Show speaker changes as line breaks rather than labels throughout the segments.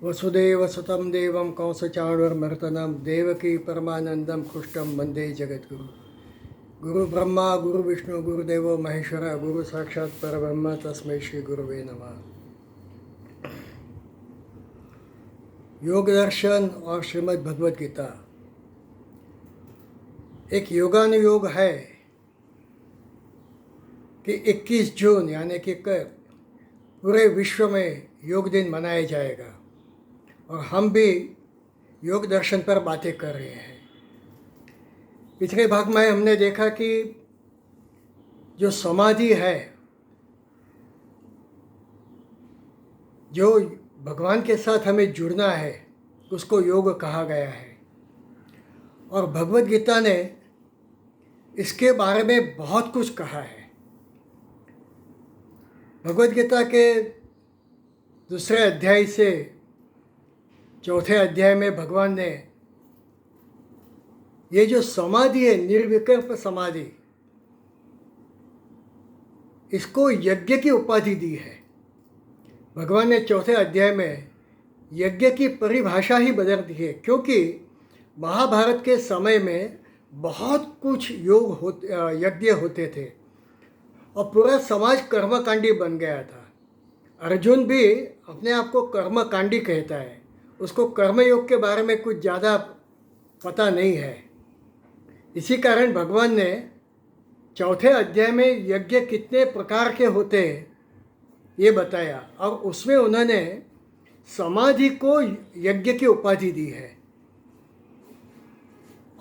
वसुदेव सुतं देवं कंसचाणूरमर्दनं देवकी परमानंदम कृष्णं वंदे जगद्गुरु। गुरु ब्रह्मा गुरु विष्णु गुरुदेवो महेश्वर गुरु साक्षात् परब्रह्म तस्मै श्री गुरुवे नमः। योग दर्शन और श्रीमद् भगवद गीता एक योगानुयोग है कि 21 जून यानी कि कल पूरे विश्व में योग दिन मनाया जाएगा और हम भी योग दर्शन पर बातें कर रहे हैं। पिछले भाग में हमने देखा कि जो समाधि है, जो भगवान के साथ हमें जुड़ना है, उसको योग कहा गया है। और भगवद गीता ने इसके बारे में बहुत कुछ कहा है। भगवद गीता के दूसरे अध्याय से चौथे अध्याय में भगवान ने ये जो समाधि है, निर्विकल्प समाधि, इसको यज्ञ की उपाधि दी है। भगवान ने चौथे अध्याय में यज्ञ की परिभाषा ही बदल दी है, क्योंकि महाभारत के समय में बहुत कुछ यज्ञ होते थे और पूरा समाज कर्मकांडी बन गया था। अर्जुन भी अपने आप को कर्मकांडी कहता है, उसको कर्मयोग के बारे में कुछ ज़्यादा पता नहीं है। इसी कारण भगवान ने चौथे अध्याय में यज्ञ कितने प्रकार के होते हैं ये बताया और उसमें उन्होंने समाधि को यज्ञ की उपाधि दी है।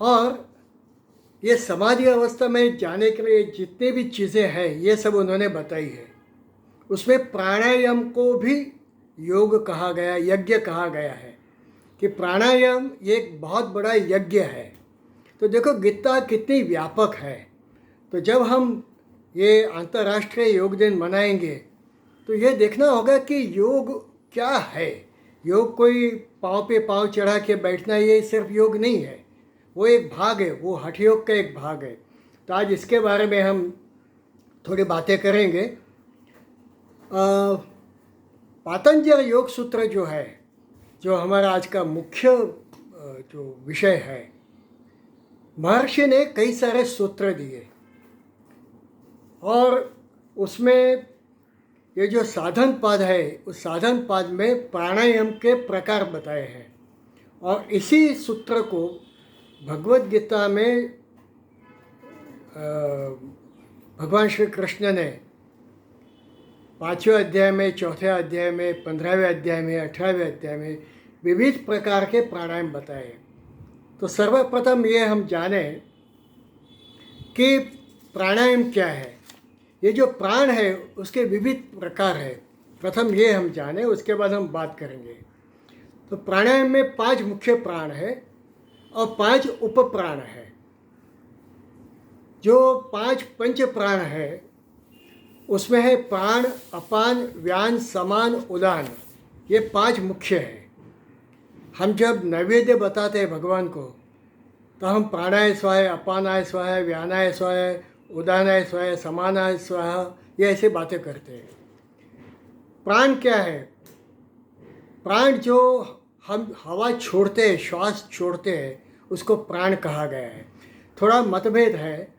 और ये समाधि अवस्था में जाने के लिए जितने भी चीज़ें हैं ये सब उन्होंने बताई है। उसमें प्राणायाम को भी योग कहा गया, यज्ञ कहा गया है कि प्राणायाम ये एक बहुत बड़ा यज्ञ है। तो देखो गीता कितनी व्यापक है। तो जब हम ये अंतर्राष्ट्रीय योग दिन मनाएंगे तो ये देखना होगा कि योग क्या है। योग कोई पाँव पे पाँव चढ़ा के बैठना ये सिर्फ योग नहीं है, वो एक भाग है, वो हठ योग का एक भाग है। तो आज इसके बारे में हम थोड़ी बातें करेंगे। पातंजल योग सूत्र जो है, जो हमारा आज का मुख्य जो विषय है, महर्षि ने कई सारे सूत्र दिए और उसमें ये जो साधन पद है, उस साधन पद में प्राणायाम के प्रकार बताए हैं। और इसी सूत्र को भगवद गीता में भगवान श्री कृष्ण ने 5वें अध्याय में, चौथे अध्याय में, 15वें अध्याय में, 18वें अध्याय में विविध प्रकार के प्राणायाम बताए। तो सर्वप्रथम ये हम जाने कि प्राणायाम क्या है। ये जो प्राण है उसके विविध प्रकार है, प्रथम ये हम जाने, उसके बाद हम बात करेंगे। तो प्राणायाम में 5 मुख्य प्राण है और 5 उप प्राण है। जो 5 पंच प्राण है उसमें है प्राण, अपान, व्यान, समान, उदान। ये 5 मुख्य है। हम जब नैवेद्य बताते हैं भगवान को तो हम प्राणाय स्वाय, अपानाय स्वाय, व्यानाय स्वाय, उदानाय स्वाय, समानाय स्वाहा, ये ऐसे बातें करते हैं। प्राण क्या है? प्राण जो हम हवा छोड़ते हैं, श्वास छोड़ते हैं, उसको प्राण कहा गया है। थोड़ा मतभेद है।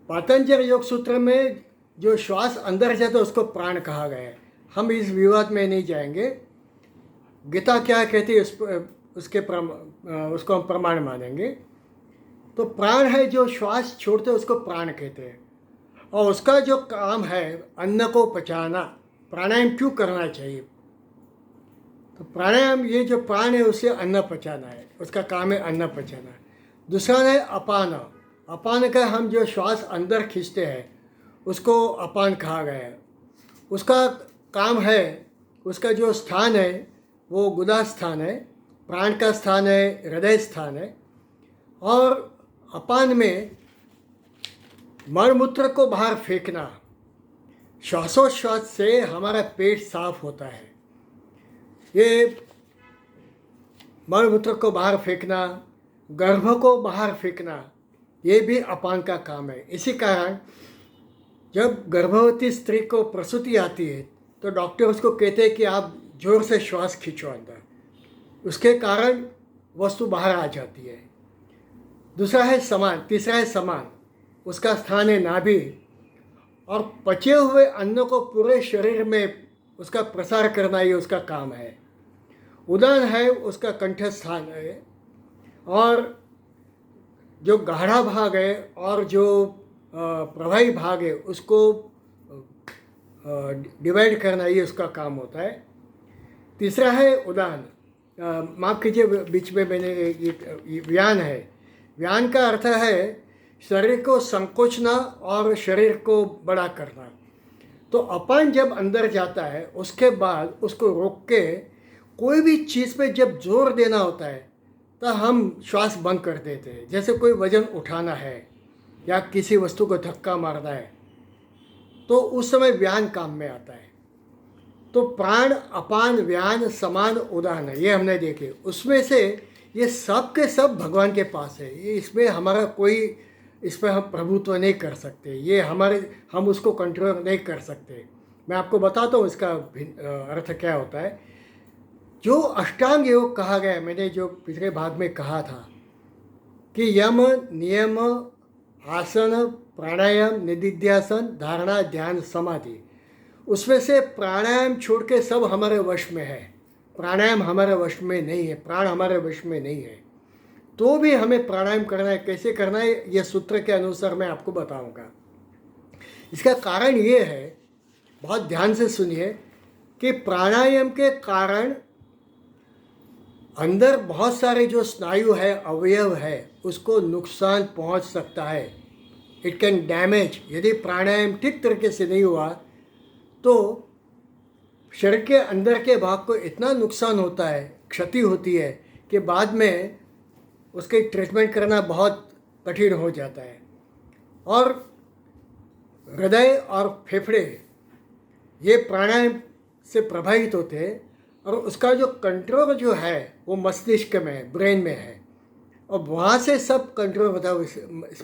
पातंजल योग सूत्र में जो श्वास अंदर जाता है उसको प्राण कहा गया है। हम इस विवाद में नहीं जाएंगे। गीता क्या कहती है उसको हम प्रमाण मानेंगे। तो प्राण है जो श्वास छोड़ते हैं, उसको प्राण कहते हैं। और उसका जो काम है अन्न को पचाना। प्राणायाम क्यों करना चाहिए? तो प्राणायाम, ये जो प्राण है उसे अन्न पचाना है, उसका काम है अन्न पचाना। दूसरा है अपान। अपान का हम जो श्वास अंदर खींचते हैं उसको अपान कहा गया है। उसका काम है, उसका जो स्थान है वो गुदा स्थान है, प्राण का स्थान है, हृदय स्थान है। और अपान में मलमूत्र को बाहर फेंकना। श्वासोच्छ्वास से हमारा पेट साफ होता है। ये मलमूत्र को बाहर फेंकना, गर्भ को बाहर फेंकना, ये भी अपान का काम है। इसी कारण जब गर्भवती स्त्री को प्रसूति आती है तो डॉक्टर उसको कहते हैं कि आप जोर से श्वास खींचो अंदर, उसके कारण वस्तु बाहर आ जाती है। दूसरा है समान, तीसरा है समान, उसका स्थान है नाभि, और पचे हुए अन्न को पूरे शरीर में उसका प्रसार करना ये उसका काम है। उदान है उसका कंठ स्थान है, और जो गाढ़ा भाग है और जो प्रभावी भाग है उसको डिवाइड करना ये उसका काम होता है। तीसरा है उदान, माफ़ कीजिए बीच में मैंने ये व्यान है। व्यान का अर्थ है शरीर को संकोचना और शरीर को बड़ा करना। तो अपान जब अंदर जाता है उसके बाद उसको रोक के कोई भी चीज़ पे जब जोर देना होता है तो हम श्वास बंद कर देते हैं। जैसे कोई वजन उठाना है या किसी वस्तु को धक्का मारना है तो उस समय व्यान काम में आता है। तो प्राण, अपान, व्यान, समान, उदान है, ये हमने देखे। उसमें से ये सब के सब भगवान के पास है। ये इसमें हमारा कोई, इस पर हम प्रभुत्व नहीं कर सकते, ये हम उसको कंट्रोल नहीं कर सकते। मैं आपको बताता हूँ इसका अर्थ क्या होता है। जो अष्टांग योग कहा गया है, मैंने जो पिछले भाग में कहा था कि यम, नियम, आसन, प्राणायाम, निधिध्यासन, धारणा, ध्यान, समाधि, उसमें से प्राणायाम छोड़ के सब हमारे वश में है। प्राणायाम हमारे वश में नहीं है, प्राण हमारे वश में नहीं है, तो भी हमें प्राणायाम करना है। कैसे करना है ये सूत्र के अनुसार मैं आपको बताऊंगा। इसका कारण ये है, बहुत ध्यान से सुनिए, कि प्राणायाम के कारण अंदर बहुत सारे जो स्नायु है, अवयव है, उसको नुकसान पहुंच सकता है। It can damage. यदि प्राणायाम ठीक तरीके से नहीं हुआ तो शरीर के अंदर के भाग को इतना नुकसान होता है, क्षति होती है कि बाद में उसके ट्रीटमेंट करना बहुत कठिन हो जाता है। और हृदय और फेफड़े ये प्राणायाम से प्रभावित होते हैं, और उसका जो कंट्रोल जो है वो मस्तिष्क में है, ब्रेन में है, और वहाँ से सब कंट्रोल होता है,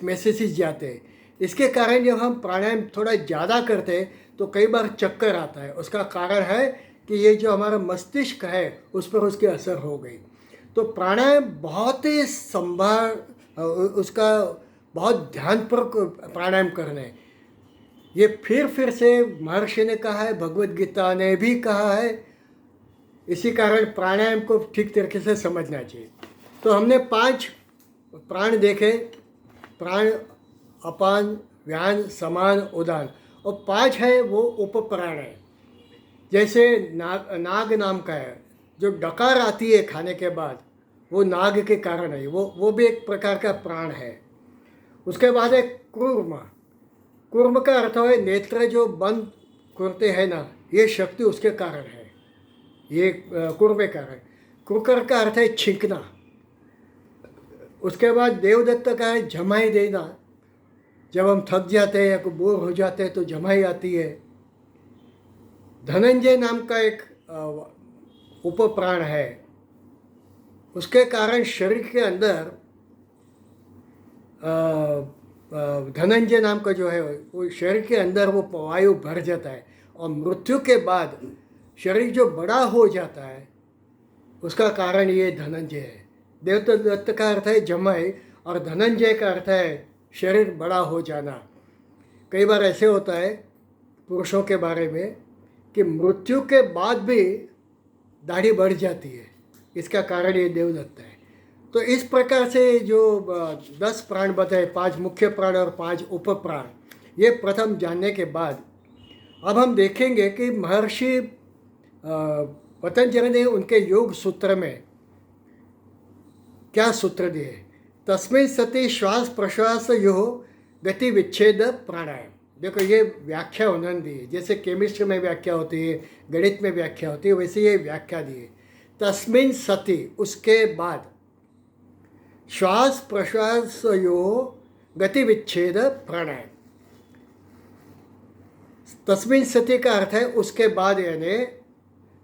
मैसेजेस जाते हैं। इसके कारण जब हम प्राणायाम थोड़ा ज़्यादा करते हैं तो कई बार चक्कर आता है। उसका कारण है कि ये जो हमारा मस्तिष्क है उस पर उसकी असर हो गई। तो प्राणायाम बहुत ही उसका बहुत ध्यानपूर्वक प्राणायाम करने, ये फिर से महर्षि ने कहा है, भगवद गीता ने भी कहा है। इसी कारण प्राणायाम को ठीक तरीके से समझना चाहिए। तो हमने 5 प्राण देखे, प्राण, अपान, व्यान, समान, उदान, और 5 है वो उपप्राण है। जैसे नाग नाम का है, जो डकार आती है खाने के बाद, वो नाग के कारण है, वो भी एक प्रकार का प्राण है। उसके बाद है कूर्म। कूर्म का अर्थ है नेत्र जो बंद करते हैं ना, ये शक्ति उसके कारण है, ये कूर्म का है। कुकर का अर्थ है छींकना। उसके बाद देवदत्त का है जमाई देना। जब हम थक जाते हैं या कोई बोर हो जाते हैं तो जमाई आती है। धनंजय नाम का एक उपप्राण है, उसके कारण शरीर के अंदर धनंजय नाम का जो है वो शरीर के अंदर वो वायु भर जाता है, और मृत्यु के बाद शरीर जो बड़ा हो जाता है उसका कारण ये धनंजय है। देवदत्त का अर्थ है जमाई, और धनंजय का अर्थ है शरीर बड़ा हो जाना। कई बार ऐसे होता है पुरुषों के बारे में कि मृत्यु के बाद भी दाढ़ी बढ़ जाती है, इसका कारण ये देवदत्त है। तो इस प्रकार से जो 10 प्राण बताए, 5 मुख्य प्राण और 5 उप प्राण, ये प्रथम जानने के बाद अब हम देखेंगे कि महर्षि पतंजलि ने उनके योग सूत्र में क्या सूत्र दिए। तस्मै सति श्वास प्रश्वास यो गति विच्छेद प्राणायाम। देखो ये व्याख्या उन्होंने दी है, जैसे केमिस्ट्री में व्याख्या होती है, गणित में व्याख्या होती है, वैसे ये व्याख्या दी है। तस्मिन् सति, उसके बाद, श्वास प्रश्वास यो गति विच्छेद प्राणायाम। तस्मिन् सति का अर्थ है उसके बाद, यानी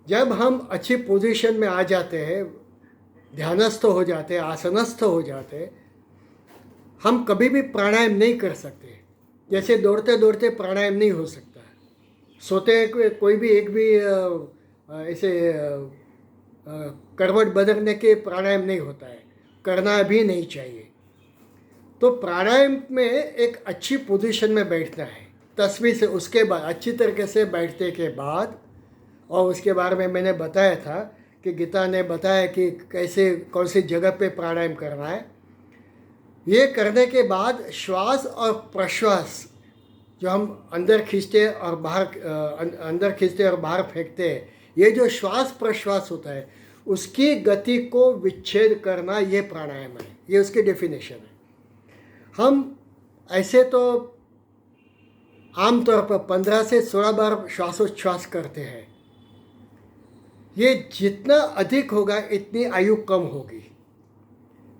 जब हम अच्छी पोजीशन में आ जाते हैं, ध्यानस्थ हो जाते हैं, आसनस्थ हो जाते हैं, हम कभी भी प्राणायाम नहीं कर सकते। जैसे दौड़ते दौड़ते प्राणायाम नहीं हो सकता, सोते कोई भी एक भी ऐसे करवट बदलने के प्राणायाम नहीं होता है, करना भी नहीं चाहिए। तो प्राणायाम में एक अच्छी पोजीशन में बैठना है तस्वीर से, उसके बाद अच्छी तरीके से बैठने के बाद, और उसके बारे में मैंने बताया था कि गीता ने बताया कि कैसे कौन सी जगह पे प्राणायाम करना है। ये करने के बाद श्वास और प्रश्वास जो हम अंदर खींचते और बाहर अंदर खींचते और बाहर फेंकते हैं, ये जो श्वास प्रश्वास होता है उसकी गति को विच्छेद करना, ये प्राणायाम है, ये उसकी डेफिनेशन है। हम ऐसे तो आमतौर पर 15 से 16 बार श्वासोच्छ्वास करते हैं। ये जितना अधिक होगा इतनी आयु कम होगी।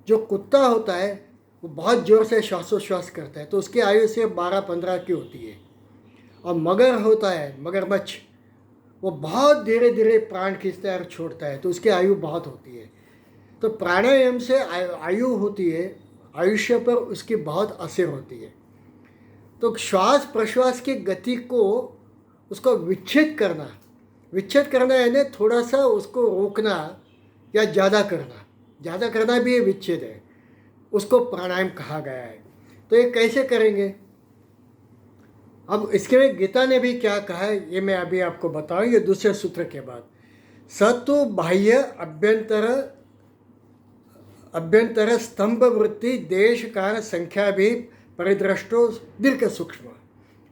जो कुत्ता होता है वो बहुत ज़ोर से श्वासोच्छ्वास करता है तो उसकी आयु सिर्फ 12-15 की होती है। और मगर होता है, मगरमच्छ, वो बहुत धीरे धीरे प्राण खींचता है और छोड़ता है तो उसकी आयु बहुत होती है। तो प्राणायाम से आयु होती है, आयुष्य पर उसकी बहुत असर होती है। तो श्वास प्रश्वास की गति को उसको विच्छेद करना यानी थोड़ा सा उसको रोकना या ज़्यादा करना भी ये विच्छेद है, उसको प्राणायाम कहा गया है। तो ये कैसे करेंगे? अब इसके लिए गीता ने भी क्या कहा है ये मैं अभी आपको बताऊं, ये दूसरे सूत्र के बाद। सत्व बाह्य अभ्यंतर स्तंभ वृत्ति देश काल संख्या भी परिदृष्टो दीर्घ सूक्ष्म।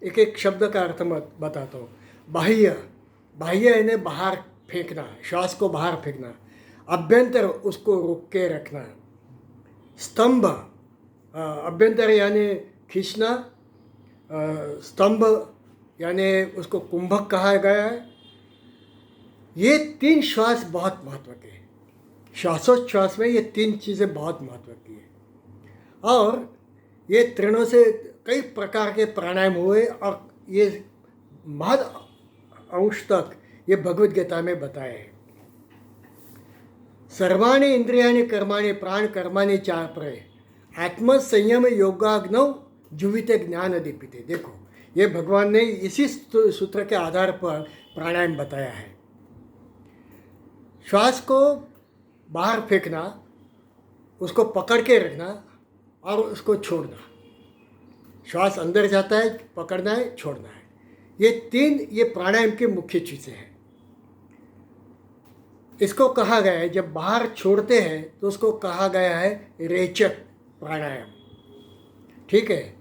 एक एक शब्द का अर्थ बताता हूँ। बाह्य यानी बाहर फेंकना, श्वास को बाहर फेंकना। अभ्यंतर उसको रोक के रखना। स्तंभ, अभ्यंतर यानी खींचना, स्तंभ यानी उसको कुंभक कहा गया है। ये 3 श्वास बहुत महत्व के हैं। श्वासोच्छ्वास में ये 3 चीज़ें बहुत महत्व की है। और ये तीनों से कई प्रकार के प्राणायाम हुए और ये महद अंश तक ये भगवद गीता में बताए हैं। सर्वाणि इंद्रियाणि कर्माणि प्राण कर्माणि चापरे आत्मसंयम योगाग्नौ जुविते ज्ञान दीपिते। देखो ये भगवान ने इसी सूत्र के आधार पर प्राणायाम बताया है। श्वास को बाहर फेंकना, उसको पकड़ के रखना और उसको छोड़ना। श्वास अंदर जाता है, पकड़ना है, छोड़ना है। ये 3 ये प्राणायाम की मुख्य चीज़ें हैं। इसको कहा गया है, जब बाहर छोड़ते हैं तो उसको कहा गया है रेचक प्राणायाम, ठीक है।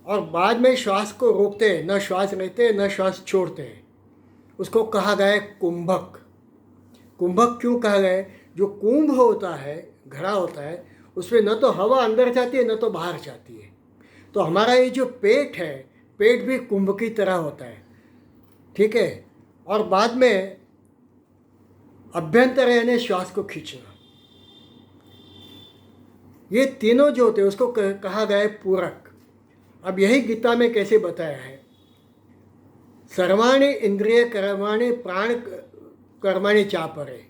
और बाद में श्वास को रोकते हैं, न श्वास लेते हैं न श्वास छोड़ते हैं, उसको कहा गया है कुंभक। कुंभक क्यों कहा गया है? जो कुंभ होता है, घड़ा होता है, उसमें न तो हवा अंदर जाती है न तो बाहर जाती है। तो हमारा ये जो पेट है, पेट भी कुंभ की तरह होता है, ठीक है। और बाद में अभ्यंतर यानी श्वास को खींचना। ये तीनों जो होते हैं उसको कहा गया है पूरक। अब यही गीता में कैसे बताया है? सर्वाणि इंद्रिय कर्माणि प्राण कर्माणि चापरे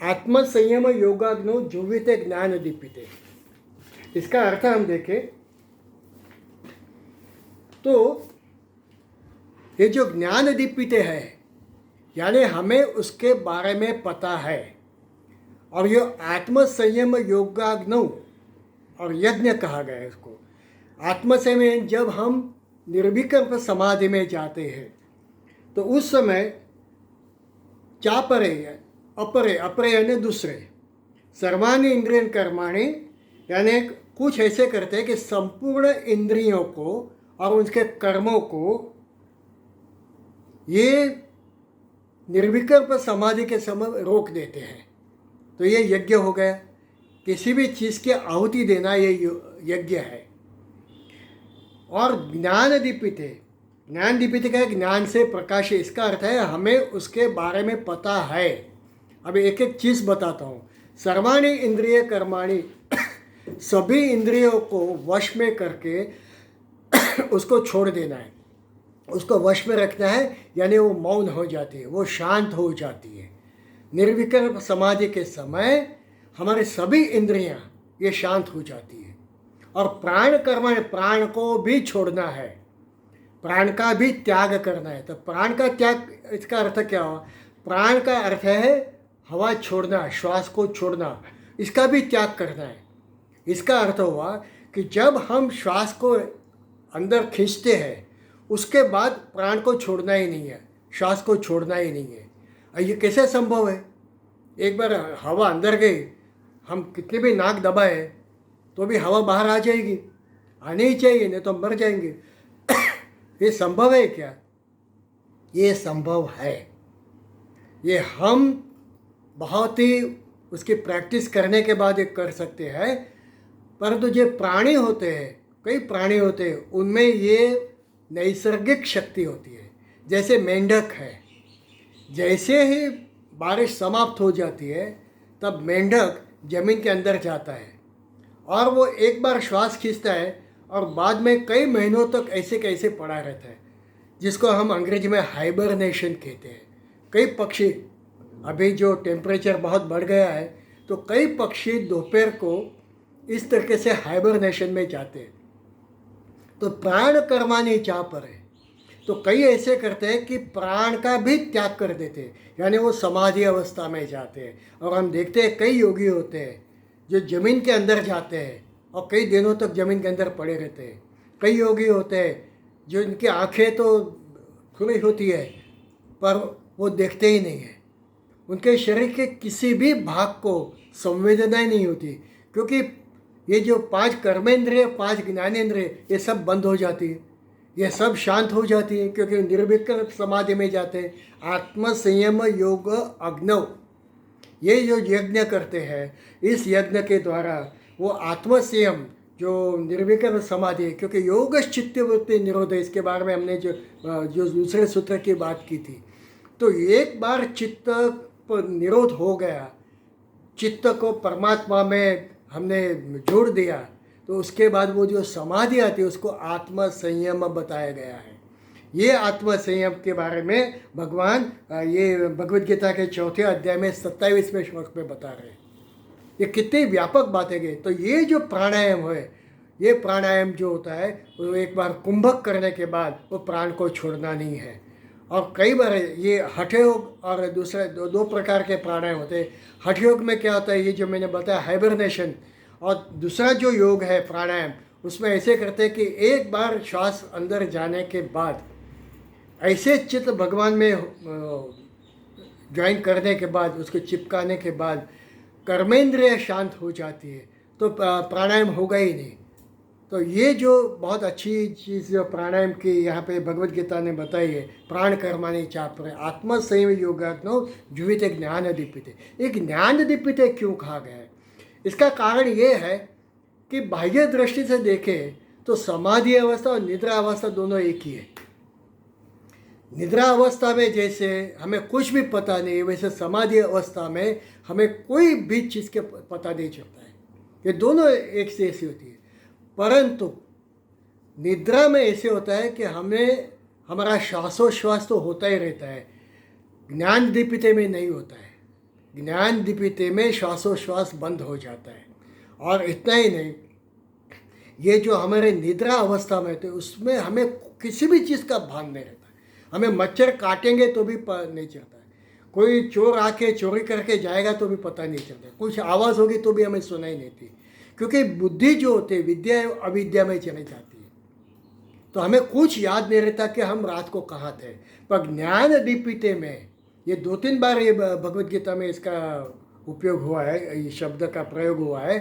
आत्मसंयम योगाग्नो जुविते ज्ञान दीपिते। इसका अर्थ हम देखें तो ये जो ज्ञान दीपिते है यानी हमें उसके बारे में पता है। और ये आत्मसंयम योगाग्नो और यज्ञ कहा गया है इसको। आत्मसंयम जब हम निर्विकल्प समाधि में जाते हैं तो उस समय चापरे अपरे यानी दूसरे, सर्वाणि इंद्रियन कर्माणि यानी कुछ ऐसे करते हैं कि संपूर्ण इंद्रियों को और उनके कर्मों को ये निर्विकल्प समाधि के समय रोक देते हैं। तो ये यज्ञ हो गया। किसी भी चीज़ की आहुति देना ये यज्ञ है। और ज्ञान दीपिते का ज्ञान से प्रकाश, इसका अर्थ है हमें उसके बारे में पता है। अब एक एक चीज़ बताता हूँ। सर्वाणि इंद्रिय कर्माणि सभी इंद्रियों को वश में करके उसको छोड़ देना है, उसको वश में रखना है, यानी वो मौन हो जाती है, वो शांत हो जाती है। निर्विकल्प समाधि के समय हमारे सभी इंद्रियां ये शांत हो जाती है। और प्राण कर्म, प्राण को भी छोड़ना है, प्राण का भी त्याग करना है। तो प्राण का त्याग, इसका अर्थ क्या हुआ? प्राण का अर्थ है हवा छोड़ना, श्वास को छोड़ना, इसका भी त्याग करना है। इसका अर्थ हुआ कि जब हम श्वास को अंदर खींचते हैं उसके बाद प्राण को छोड़ना ही नहीं है, श्वास को छोड़ना ही नहीं है। और ये कैसे संभव है? एक बार हवा अंदर गई, हम कितने भी नाक दबाए तो भी हवा बाहर आ जाएगी, आनी ही चाहिए, नहीं तो मर जाएंगे। ये संभव है क्या? ये संभव है। ये हम बहुत ही उसकी प्रैक्टिस करने के बाद ये कर सकते हैं। परंतु जो प्राणी होते हैं, कई प्राणी होते हैं, उनमें ये नैसर्गिक शक्ति होती है। जैसे मेंढक है, जैसे ही बारिश समाप्त हो जाती है तब मेंढक जमीन के अंदर जाता है और वो एक बार श्वास खींचता है और बाद में कई महीनों तक ऐसे कैसे पड़ा रहता है, जिसको हम अंग्रेजी में हाइबरनेशन कहते हैं। कई पक्षी, अभी जो टेम्परेचर बहुत बढ़ गया है तो कई पक्षी दोपहर को इस तरीके से हाइबरनेशन में जाते हैं। तो प्राण कर्माणि चा परे, तो कई ऐसे करते हैं कि प्राण का भी त्याग कर देते हैं, यानी वो समाधि अवस्था में जाते हैं। और हम देखते हैं कई योगी होते हैं जो ज़मीन के अंदर जाते हैं और कई दिनों तक ज़मीन के अंदर पड़े रहते हैं। कई योगी होते हैं जो इनकी आँखें तो खुली होती है पर वो देखते ही नहीं हैं, उनके शरीर के किसी भी भाग को संवेदनाएं नहीं होती, क्योंकि ये जो 5 कर्मेंद्रिय, 5 ज्ञानेंद्रिय, ये सब बंद हो जाती है, ये सब शांत हो जाती है, क्योंकि निर्विकल्प समाधि में जाते हैं। आत्म संयम योग अग्नव, ये जो यज्ञ करते हैं, इस यज्ञ के द्वारा वो आत्म संयम जो निर्विकल्प समाधि है, क्योंकि योग चित्तवृत्ति निरोध है, इसके बारे में हमने जो दूसरे सूत्र की बात की थी। तो एक बार चित्त पर निरोध हो गया, चित्त को परमात्मा में हमने जोड़ दिया, तो उसके बाद वो जो समाधि आती है उसको आत्म संयम बताया गया है। ये आत्म संयम के बारे में भगवान ये भगवद गीता के 4थे अध्याय में 27वें श्लोक में बता रहे हैं। ये कितनी व्यापक बातें गई। तो ये जो प्राणायाम है, ये प्राणायाम जो होता है वो एक बार कुंभक करने के बाद वो प्राण को छोड़ना नहीं है। और कई बार ये हठ योग और दूसरे दो प्रकार के प्राणायाम होते हैं। हठ योग में क्या होता है, ये जो मैंने बताया हाइबरनेशन, और दूसरा जो योग है प्राणायाम, उसमें ऐसे करते हैं कि एक बार श्वास अंदर जाने के बाद ऐसे चित्त भगवान में ज्वाइन करने के बाद, उसको चिपकाने के बाद कर्मेंद्रिय शांत हो जाती है, तो प्राणायाम होगा ही नहीं। तो ये जो बहुत अच्छी चीज़ जो प्राणायाम की यहाँ पे भगवद गीता ने बताई है, प्राण कर्माणि चा परे आत्म संयम योगाग्नो जुहिते ज्ञान दीपिते। एक ज्ञान दीपिते क्यों कहा गया है? इसका कारण ये है कि बाह्य दृष्टि से देखें तो समाधि अवस्था और निद्रा अवस्था दोनों एक ही है। निद्रा अवस्था में जैसे हमें कुछ भी पता नहीं, वैसे समाधि अवस्था में हमें कोई भी चीज़ के पता नहीं चलता है। ये दोनों एक से ऐसी होती है। परंतु निद्रा में ऐसे होता है कि हमें हमारा श्वासोश्वास तो होता ही रहता है, ज्ञान दीपिते में नहीं होता है। ज्ञान दीपिते में श्वासोश्वास बंद हो जाता है। और इतना ही नहीं, ये जो हमारे निद्रा अवस्था में थे उसमें हमें किसी भी चीज़ का भान नहीं रहता। हमें मच्छर काटेंगे तो भी नहीं चलता है, कोई चोर आके चोरी करके जाएगा तो भी पता नहीं चलता, कुछ आवाज़ होगी तो भी हमें सुनाई नहीं देती, क्योंकि बुद्धि जो होती है विद्या अविद्या में चली जाती है। तो हमें कुछ याद नहीं रहता कि हम रात को कहाँ थे। पर ज्ञान दीपिते में ये 2-3 बार ये भगवद गीता में इसका उपयोग हुआ है, ये शब्द का प्रयोग हुआ है।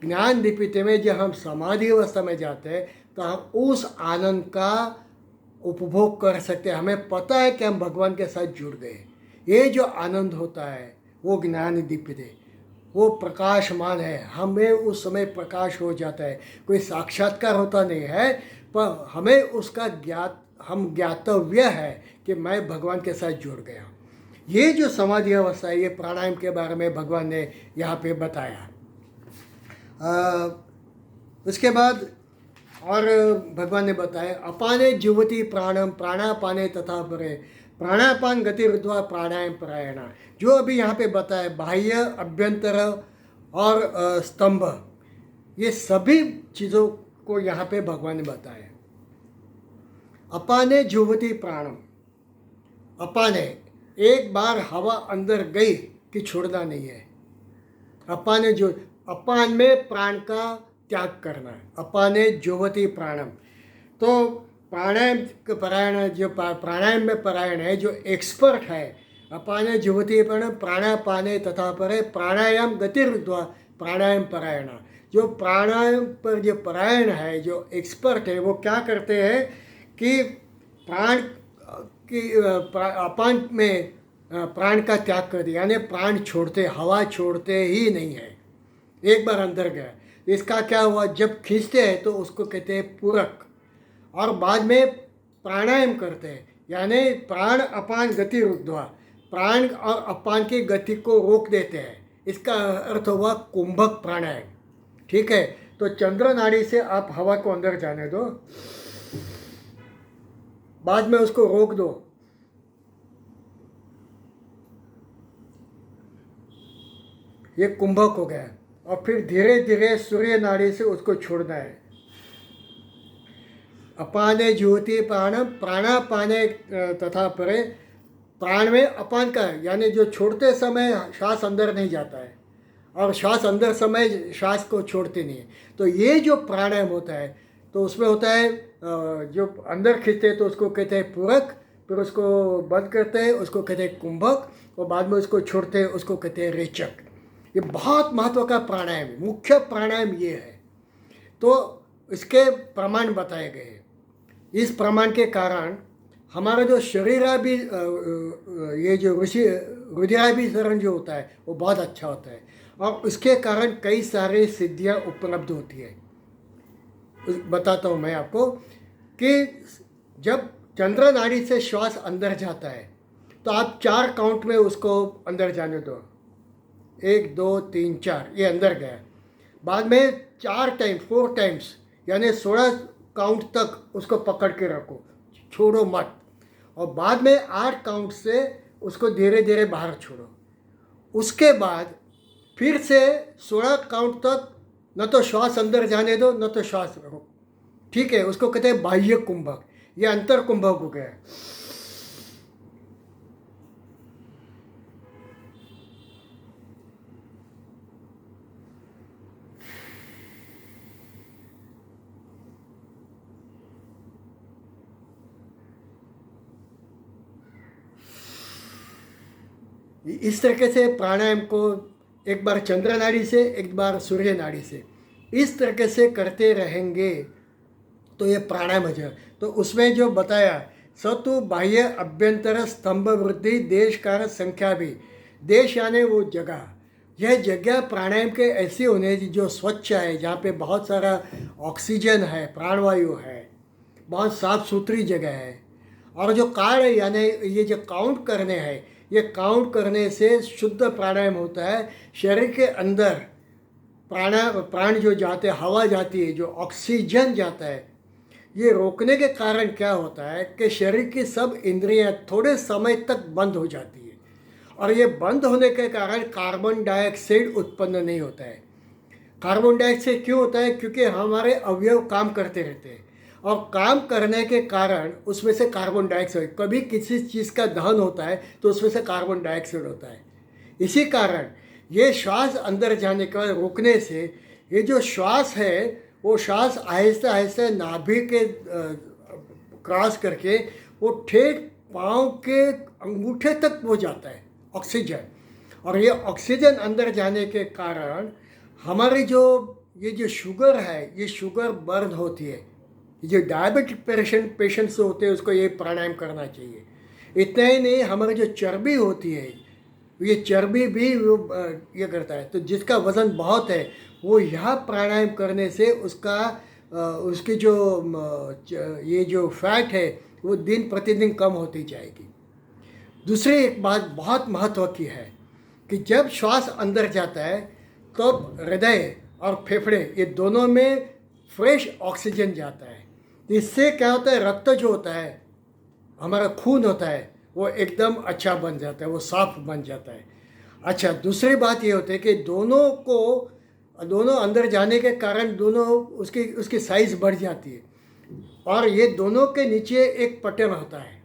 ज्ञान दीपिते में जब हम समाधि अवस्था में जाते हैं तो हम उस आनंद का उपभोग कर सकते हैं। हमें पता है कि हम भगवान के साथ जुड़ गए। ये जो आनंद होता है वो ज्ञान दीपिते, वो प्रकाशमान है। हमें उस समय प्रकाश हो जाता है, कोई साक्षात्कार होता नहीं है, पर हमें उसका हम ज्ञातव्य है कि मैं भगवान के साथ जुड़ गया। ये जो समाधि अवस्था है, ये प्राणायाम के बारे में भगवान ने यहाँ पे बताया। उसके बाद और भगवान ने बताया अपाने जीवति प्राणम प्राणापाने तथा परे प्राणापान गति रुद्वा प्राणायाम परायणा। जो अभी यहाँ पे बताया बाह्य अभ्यंतर और स्तंभ, ये सभी चीज़ों को यहाँ पे भगवान ने बताया। अपाने जीवति प्राणम, अपाने एक बार हवा अंदर गई कि छोड़ना नहीं है। अपाने जो अपान में प्राण का त्याग करना है। अपाने जुहवति प्राणम। तो प्राणायाम के परायण जो प्राणायाम में परायण है, जो एक्सपर्ट है, अपाने जुहवति प्राणम प्राणापाने तथा परे प्राणायाम गतिरुद्ध्वा प्राणायाम परायण। जो प्राणायाम पर जो परायण है, जो एक्सपर्ट है, वो क्या करते हैं कि प्राण की अपान में प्राण का त्याग कर दिया, यानी प्राण छोड़ते, हवा छोड़ते ही नहीं है। एक बार अंदर गया, इसका क्या हुआ, जब खींचते हैं तो उसको कहते हैं पूरक, और बाद में प्राणायाम करते हैं, यानी प्राण अपान गति रुद्धवा, प्राण और अपान की गति को रोक देते हैं। इसका अर्थ हुआ कुंभक प्राणायाम। ठीक है, तो चंद्र नाड़ी से आप हवा को अंदर जाने दो, बाद में उसको रोक दो, ये कुंभक हो गया। और फिर धीरे धीरे सूर्य नाड़ी से उसको छोड़ना है। अपाने ज्योति प्राणम प्राणापाने तथा परे, प्राण में अपान का है, यानी जो छोड़ते समय श्वास अंदर नहीं जाता है, और श्वास अंदर समय श्वास को छोड़ते नहीं है। तो ये जो प्राणायाम होता है, तो उसमें होता है जो अंदर खींचते हैं तो उसको कहते हैं पूरक, फिर उसको बंद करते हैं उसको कहते हैं कुंभक, और बाद में उसको छोड़ते हैं उसको कहते हैं रेचक। ये बहुत महत्व का प्राणायाम है, मुख्य प्राणायाम ये है। तो इसके प्रमाण बताए गए हैं। इस प्रमाण के कारण हमारा जो शरीराभि ये जो रुधिराभिसरण जो होता है वो बहुत अच्छा होता है, और उसके कारण कई सारे सिद्धियां उपलब्ध होती है। बताता हूँ मैं आपको कि जब चंद्र नाड़ी से श्वास अंदर जाता है तो आप 4 काउंट में उसको अंदर जाने दो, 1 2 3 4, ये अंदर गया। बाद में 4 टाइम्स यानी 16 काउंट तक उसको पकड़ के रखो, छोड़ो मत, और बाद में 8 काउंट से उसको धीरे धीरे बाहर छोड़ो। उसके बाद फिर से 16 काउंट तक न तो श्वास अंदर जाने दो न तो श्वास रखो। ठीक है, उसको कहते हैं बाह्य कुंभक, ये अंतर कुंभक हो गया। इस तरीके से प्राणायाम को एक बार चंद्र नाड़ी से एक बार सूर्य नाड़ी से इस तरीके से करते रहेंगे तो ये प्राणायाम हो जाए। तो उसमें जो बताया सतु बाह्य अभ्यंतर स्तंभ वृद्धि देश कारण संख्या भी, देश यानी वो जगह, यह जगह प्राणायाम के ऐसी होने जो स्वच्छ है, जहाँ पे बहुत सारा ऑक्सीजन है, प्राणवायु है, बहुत साफ सुथरी जगह है। और जो काल है यानी ये जो काउंट करने हैं, ये काउंट करने से शुद्ध प्राणायाम होता है। शरीर के अंदर प्राण जो जाते हैं, हवा जाती है, जो ऑक्सीजन जाता है, ये रोकने के कारण क्या होता है कि शरीर की सब इंद्रियां थोड़े समय तक बंद हो जाती है, और ये बंद होने के कारण कार्बन डाइऑक्साइड उत्पन्न नहीं होता है। कार्बन डाइऑक्साइड क्यों होता है? क्योंकि हमारे अवयव काम करते रहते हैं, और काम करने के कारण उसमें से कार्बन डाइऑक्साइड, कभी किसी चीज़ का दहन होता है तो उसमें से कार्बन डाइऑक्साइड होता है। इसी कारण ये श्वास अंदर जाने के बाद रोकने से ये जो श्वास है वो श्वास आहिस्ते आहिस्ते नाभि के क्रॉस करके वो ठेठ पाँव के अंगूठे तक हो जाता है ऑक्सीजन, और ये ऑक्सीजन अंदर जाने के कारण हमारी जो ये जो शुगर है, ये शुगर बर्न होती है। जो डायबिटिक पेशेंट्स होते हैं उसको ये प्राणायाम करना चाहिए। इतना ही नहीं, हमारी जो चर्बी होती है, ये चर्बी भी वो ये करता है। तो जिसका वज़न बहुत है वो यह प्राणायाम करने से उसका उसकी जो ये जो फैट है वो दिन प्रतिदिन कम होती जाएगी। दूसरी एक बात बहुत महत्व की है कि जब श्वास अंदर जाता है तो हृदय और फेफड़े ये दोनों में फ्रेश ऑक्सीजन जाता है। इससे क्या होता है, रक्त जो होता है, हमारा खून होता है, वो एकदम अच्छा बन जाता है, वो साफ बन जाता है। अच्छा, दूसरी बात ये होती है कि दोनों अंदर जाने के कारण दोनों उसकी साइज़ बढ़ जाती है, और ये दोनों के नीचे एक पटल होता है,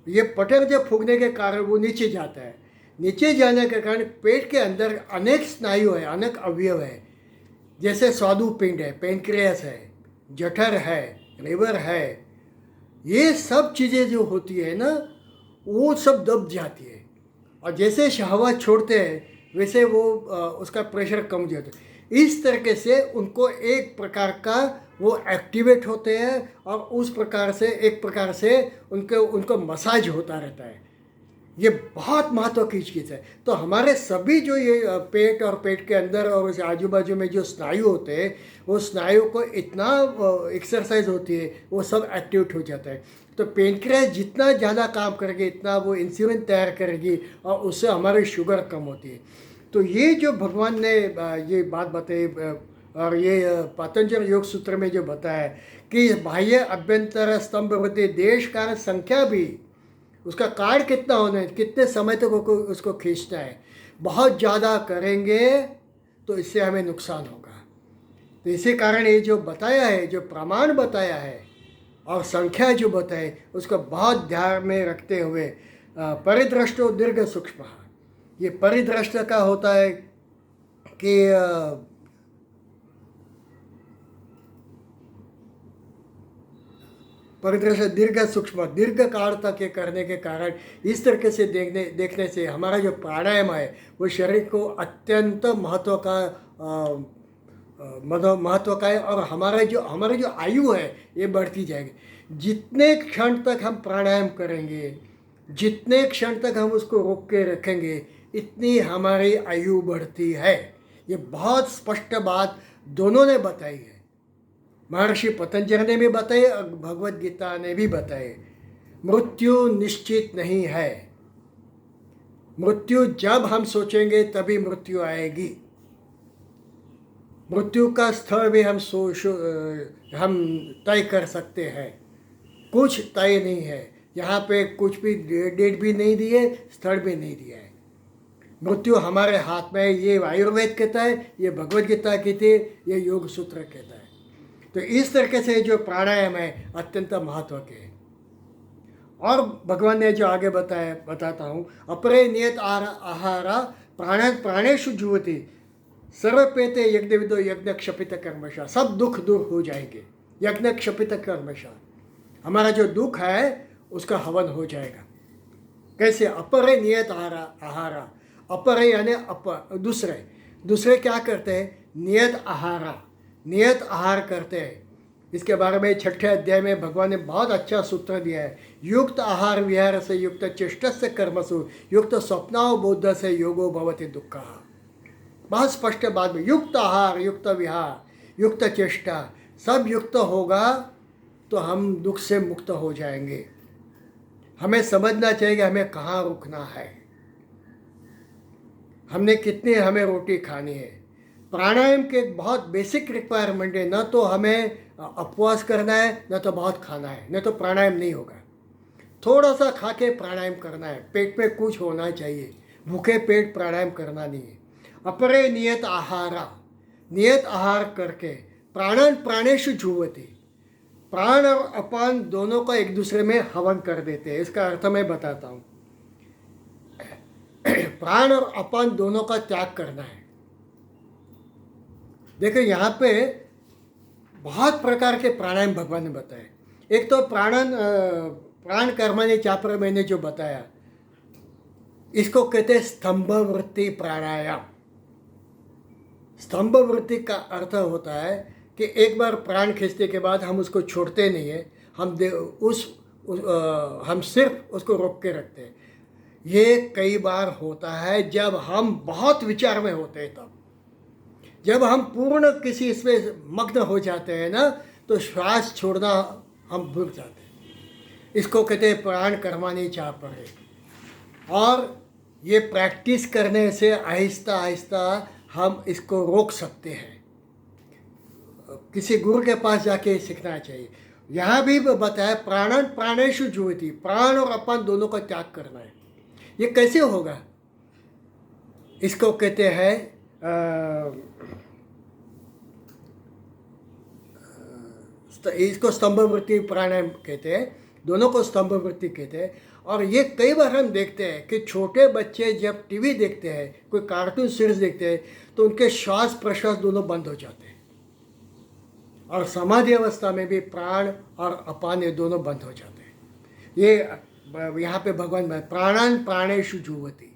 ये पटर जब फूकने के कारण वो नीचे जाता है, नीचे जाने के कारण पेट के अंदर अनेक स्नायु है, अनेक अवयव है, जैसे स्वादुपिंड है, पेनक्रियास है, जठर है, लिवर है। ये सब चीज़ें जो होती है ना, वो सब दब जाती है, और जैसे शहवात छोड़ते हैं वैसे वो उसका प्रेशर कम हो जाता है। इस तरीके से उनको एक प्रकार का वो एक्टिवेट होते हैं, और उस प्रकार से एक प्रकार से उनको मसाज होता रहता है। ये बहुत महत्व की चीज़ है। तो हमारे सभी जो ये पेट और पेट के अंदर और उस आजू बाजू में जो स्नायु होते हैं, वो स्नायु को इतना एक्सरसाइज होती है, वो सब एक्टिवेट हो जाता है। तो पेनक्रियास जितना ज़्यादा काम करेगी, इतना वो इंसुलिन तैयार करेगी, और उससे हमारी शुगर कम होती है। तो ये जो भगवान ने ये बात बताई, और ये पतंजलि योग सूत्र में जो बताया कि बाह्य अभ्यंतर स्तंभ वृद्धि देश कारण संख्या भी, उसका कार्ड कितना होना है, कितने समय तक उसको खींचना है। बहुत ज़्यादा करेंगे तो इससे हमें नुकसान होगा। तो इसी कारण ये जो बताया है, जो प्रमाण बताया है और संख्या जो बताए, उसको बहुत ध्यान में रखते हुए परिदृष्टो दीर्घ सूक्ष्म। ये परिदृष्ट का होता है कि परिदृश्य दीर्घ सूक्ष्म, दीर्घ काल तक ये करने के कारण, इस तरीके से देखने से हमारा जो प्राणायाम है वो शरीर को अत्यंत महत्व का है, और हमारी जो आयु है ये बढ़ती जाएगी। जितने क्षण तक हम प्राणायाम करेंगे, जितने क्षण तक हम उसको रोक के रखेंगे, इतनी हमारी आयु बढ़ती है। ये बहुत स्पष्ट बात दोनों ने बताई है। महर्षि पतंजलि ने भी बताई, भगवत गीता ने भी बताए। मृत्यु निश्चित नहीं है। मृत्यु जब हम सोचेंगे तभी मृत्यु आएगी। मृत्यु का स्थल भी हम तय कर सकते हैं। कुछ तय नहीं है यहाँ पे, कुछ भी डेट भी नहीं दी है, स्थल भी नहीं दिया है। मृत्यु हमारे हाथ में है। ये आयुर्वेद कहता है, ये भगवत गीता कहती है, ये योग सूत्र कहता है। तो इस तरीके से जो प्राणायाम है अत्यंत महत्व के है। और भगवान ने जो आगे बताता हूँ, अपरे नियत आहारा प्राणेषु जुहति सर्वपेते यज्ञ विदो यज्ञ क्षपित कर्मशा। सब दुख दूर हो जाएंगे। यज्ञ क्षपित कर्मशा, हमारा जो दुख है उसका हवन हो जाएगा। कैसे? अपरे नियत आहारा, अपरे यानी दूसरे क्या करते हैं? नियत आहारा, नियत आहार करते हैं। इसके बारे में 6ठे अध्याय में भगवान ने बहुत अच्छा सूत्र दिया है। युक्त आहार विहार से युक्त चेष्ट से कर्मसु युक्त स्वप्नाओ बोध से योगो भवति दुःख। बहुत स्पष्ट बात में, युक्त आहार, युक्त विहार, युक्त चेष्टा सब युक्त होगा तो हम दुख से मुक्त हो जाएंगे। हमें समझना चाहिए कि हमें कहाँ रुकना है, हमें रोटी खानी है। प्राणायाम के एक बहुत बेसिक रिक्वायरमेंट है, न तो हमें उपवास करना है, न तो बहुत खाना है, न तो प्राणायाम नहीं होगा। थोड़ा सा खा के प्राणायाम करना है, पेट में कुछ होना चाहिए, भूखे पेट प्राणायाम करना नहीं है। अपरे नियत आहारा, नियत आहार करके प्राणेषु जुह्वति, प्राण और अपान दोनों का एक दूसरे में हवन कर देते हैं। इसका अर्थ मैं बताता हूँ। प्राण और अपान दोनों का त्याग करना है। देखो यहाँ पे बहुत प्रकार के प्राणायाम भगवान ने बताए। एक तो प्राण कर्मणि चापर मैंने जो बताया, इसको कहते हैं स्तंभ वृत्ति प्राणायाम। स्तंभ वृत्ति का अर्थ होता है कि एक बार प्राण खींचने के बाद हम उसको छोड़ते नहीं है, हम सिर्फ उसको रोक के रखते हैं। ये कई बार होता है जब हम बहुत विचार में होते हैं, तब जब हम पूर्ण किसी इसमें मग्न हो जाते हैं ना, तो श्वास छोड़ना हम भूल जाते हैं। इसको कहते हैं प्राण कर्मणि चापरे। और ये प्रैक्टिस करने से आहिस्ता आहिस्ता हम इसको रोक सकते हैं। किसी गुरु के पास जाके सीखना चाहिए। यहाँ भी बताया प्राणेषु जुह्वति, प्राण और अपान दोनों का त्याग करना है। ये कैसे होगा? इसको कहते हैं इसको स्तंभ वृत्ति प्राणायाम कहते हैं। दोनों को स्तंभ वृत्ति कहते हैं। और ये कई बार हम देखते हैं कि छोटे बच्चे जब टीवी देखते हैं, कोई कार्टून सीरीज देखते हैं, तो उनके श्वास प्रश्वास दोनों बंद हो जाते हैं। और समाधि अवस्था में भी प्राण और अपान ये दोनों बंद हो जाते हैं। ये यहाँ पे भगवान प्राणान प्राणेषु जुह्वति।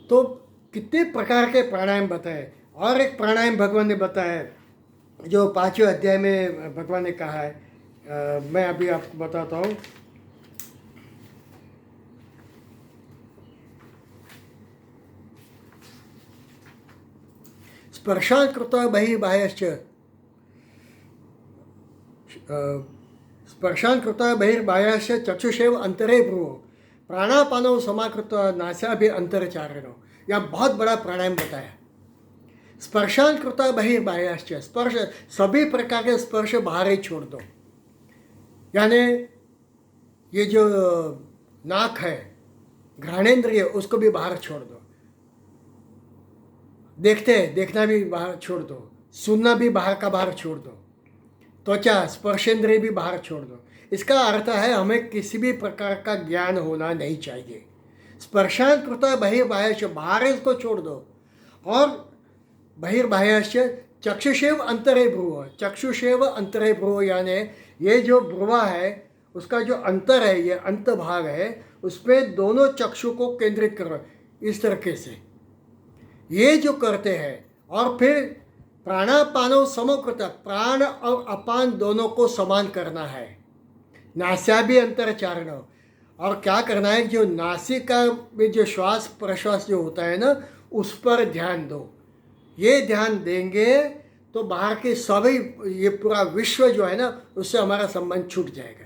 तो कितने प्रकार के प्राणायाम बताए। और एक प्राणायाम भगवान ने बताया जो 5वें अध्याय में भगवान ने कहा है, मैं अभी आपको बताता हूँ। स्पर्शात् कृत्वा बहिर्बाह्यश्च, स्पर्शान् कृत्वा बहिर्बाह्यश्च चक्षुषेव अंतरे भ्रुवो प्राणापानौ समाकृत्वा नासाभि अंतरचारिणो। यह बहुत बड़ा प्राणायाम बताया। स्पर्शान् कृत्वा बहिर्बाह्यश्च, स्पर्श सभी प्रकार के स्पर्श बाहर ही छोड़ दो। यानी ये जो नाक है, घ्राणेन्द्रिय, उसको भी बाहर छोड़ दो। देखना भी बाहर छोड़ दो, सुनना भी बाहर का बाहर छोड़ दो, त्वचा स्पर्शेंद्रिय भी बाहर छोड़ दो। इसका अर्थ है हमें किसी भी प्रकार का ज्ञान होना नहीं चाहिए। स्पर्शान् कृत्वा बहिर्बाह्यश्च, बाहर इसको छोड़ दो। और बहिर्बाह्यश्च चक्षुषेव अंतरे भ्रुव, चक्षुषेव अंतरे भ्रुव, यानी ये जो भ्रुवा है उसका जो अंतर है, ये अंत भाग है, उसमें दोनों चक्षु को केंद्रित करो इस तरीके से। ये जो करते हैं और फिर प्राणापानो समकृत, प्राण और अपान दोनों को समान करना है। नास्या भी अंतरचारण, और क्या करना है, जो नासिका में जो श्वास प्रश्वास जो होता है ना, उस पर ध्यान दो। ये ध्यान देंगे तो बाहर के सभी, ये पूरा विश्व जो है ना, उससे हमारा संबंध छूट जाएगा।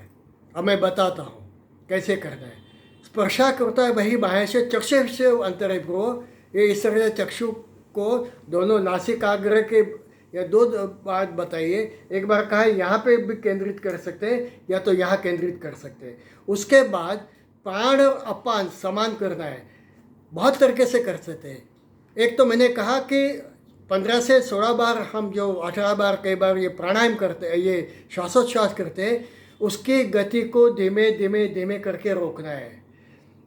अब मैं बताता हूँ कैसे करना है। स्पर्शा करता है वही बाह्य से चक्षु से अंतरे भ्रुव, ये इस तरह से चक्षु को दोनों नासिकाग्र के, या दो बात बताइए। एक बार कहा यहाँ पे भी केंद्रित कर सकते हैं या तो यहाँ केंद्रित कर सकते हैं। उसके बाद प्राण और अपान समान करना है। बहुत तरीके से कर सकते हैं। एक तो मैंने कहा कि 15 से 16 बार, हम जो 18 बार कई बार ये प्राणायाम करते हैं, ये श्वासोच्छ्वास करते हैं, उसकी गति को धीमे धीमे धीमे करके रोकना है।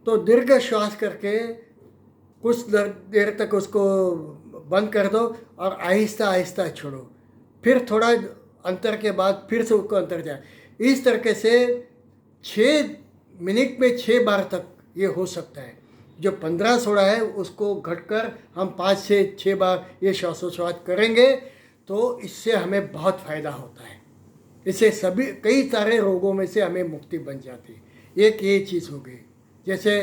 तो दीर्घ श्वास करके कुछ देर तक उसको बंद कर दो और आहिस्ता आहिस्ता छोड़ो। फिर थोड़ा अंतर के बाद फिर से उसको अंतर जाए। इस तरीके से 6 मिनट में 6 बार तक ये हो सकता है। जो 15-16 है उसको घटकर हम 5 से 6 बार ये श्वासोच्छ्वास करेंगे तो इससे हमें बहुत फ़ायदा होता है। इससे सभी कई सारे रोगों में से हमें मुक्ति बन जाती है। एक ये चीज़ हो गई। जैसे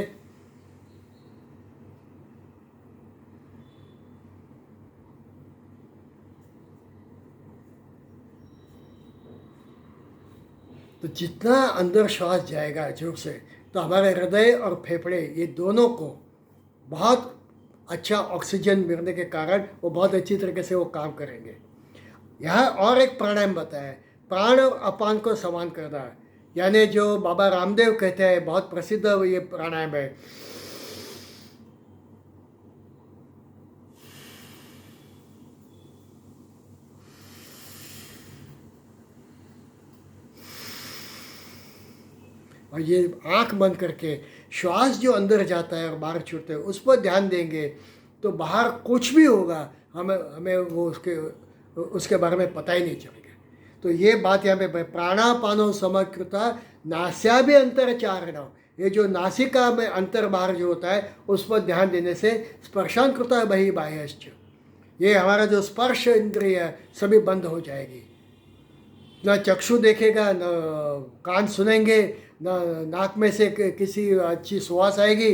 तो जितना अंदर श्वास जाएगा जोर से, तो हमारे हृदय और फेफड़े ये दोनों को बहुत अच्छा ऑक्सीजन मिलने के कारण वो बहुत अच्छी तरीके से वो काम करेंगे। यहाँ और एक प्राणायाम बताया है, प्राण और अपान को समान करना। यानी जो बाबा रामदेव कहते हैं, बहुत प्रसिद्ध ये प्राणायाम है। और ये आंख बंद करके श्वास जो अंदर जाता है और बाहर छूटता है उस पर ध्यान देंगे तो बाहर कुछ भी होगा हमें हमें वो उसके बारे में पता ही नहीं चलेगा। तो ये बात यहाँ पे प्राणापानो समकृता नास्या भी अंतरचारण, ये जो नासिका में अंतर बाहर जो होता है उस पर ध्यान देने से स्पर्शान् कृता बहि बाह्यश्च, ये हमारा जो स्पर्श इंद्रिय है सभी बंद हो जाएगी। न चक्षु देखेगा, न कान सुनेंगे, न नाक में से किसी अच्छी सुवास आएगी,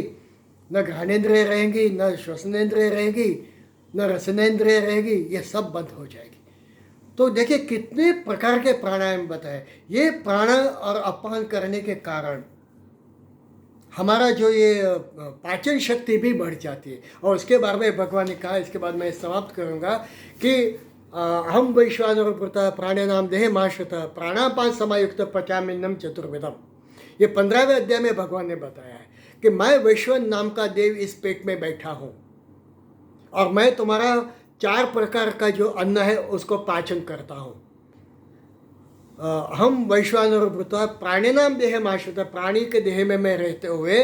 न घ्राणेन्द्रिय रहेंगी, न श्वसनेन्द्रिय रहेगी, न रसनेन्द्रिय रहेगी, ये सब बंद हो जाएगी। तो देखिए कितने प्रकार के प्राणायाम बताए। ये प्राण और अपान करने के कारण हमारा जो ये पाचन शक्ति भी बढ़ जाती है। और उसके बारे में भगवान ने कहा, इसके बाद मैं समाप्त करूँगा कि हम वैश्वानर पुरतः प्राणानाम देह माश्रितः प्राणापान समायुक्त पचाम्यन्नम चतुर्विधम। ये 15वें अध्याय में भगवान ने बताया है कि मैं वैश्वन नाम का देव इस पेट में बैठा हूँ और मैं तुम्हारा 4 प्रकार का जो अन्न है उसको पाचन करता हूँ। हम वैश्वानर भूत्वा प्राणिनाम देह आश्रित, प्राणी के देह में मैं रहते हुए,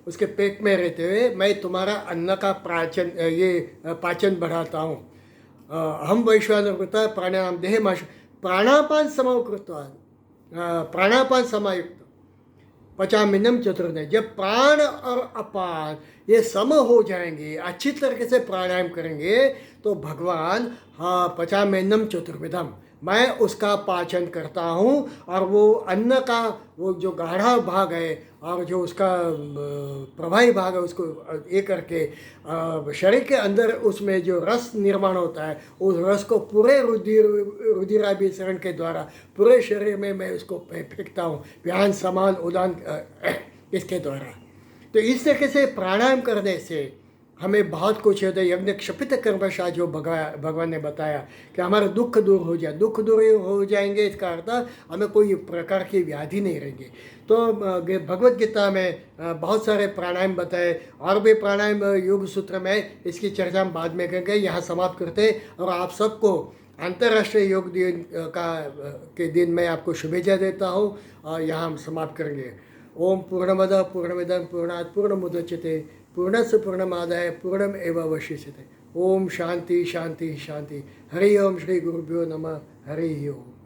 उसके पेट में रहते हुए मैं तुम्हारा अन्न का पाचन बढ़ाता हूँ। हम वैश्वानर भूत्वा प्राणिनाम देह आश्रित प्राणापान समाव कृत्वा, प्राणापान समायुक्त पचामिनम चतुर्दय। जब प्राण और अपान ये सम हो जाएंगे, अच्छी तरीके से प्राणायाम करेंगे, तो भगवान हाँ पचामिनम चतुर्विधम, मैं उसका पाचन करता हूँ। और वो अन्न का वो जो गाढ़ा भाग है और जो उसका प्रभावी भाग है, उसको ये करके शरीर के अंदर उसमें जो रस निर्माण होता है, उस रस को पूरे रुधिराभिसरण के द्वारा पूरे शरीर में मैं उसको फेंकता हूँ, व्यान समान उदान इसके द्वारा। तो इस तरीके से प्राणायाम करने से हमें बहुत कुछ होता है। यज्ञ क्षपित कर्मशा जो भगवान ने बताया कि हमारा दुख दूर हो जाए, दुख दूर हो जाएंगे, इसका अर्थ हमें कोई प्रकार की व्याधि नहीं रहेंगी। तो भगवत गीता में बहुत सारे प्राणायाम बताए, और भी प्राणायाम योग सूत्र में, इसकी चर्चा हम बाद में करेंगे। यहाँ समाप्त करते, और आप सबको अंतर्राष्ट्रीय योग दिन के दिन मैं आपको शुभेच्छा देता हूँ, और यहाँ हम समाप्त करेंगे। ओम पूर्णमद पूर्णमिदं पूर्णात् पूर्णमुदच्यते पूर्णस्य पूर्णमादाय पूर्णमेवावशिष्यते। ओम शांति शांति शांति। हरि ओम। श्री गुरुभ्यो नमः। हरि ओम।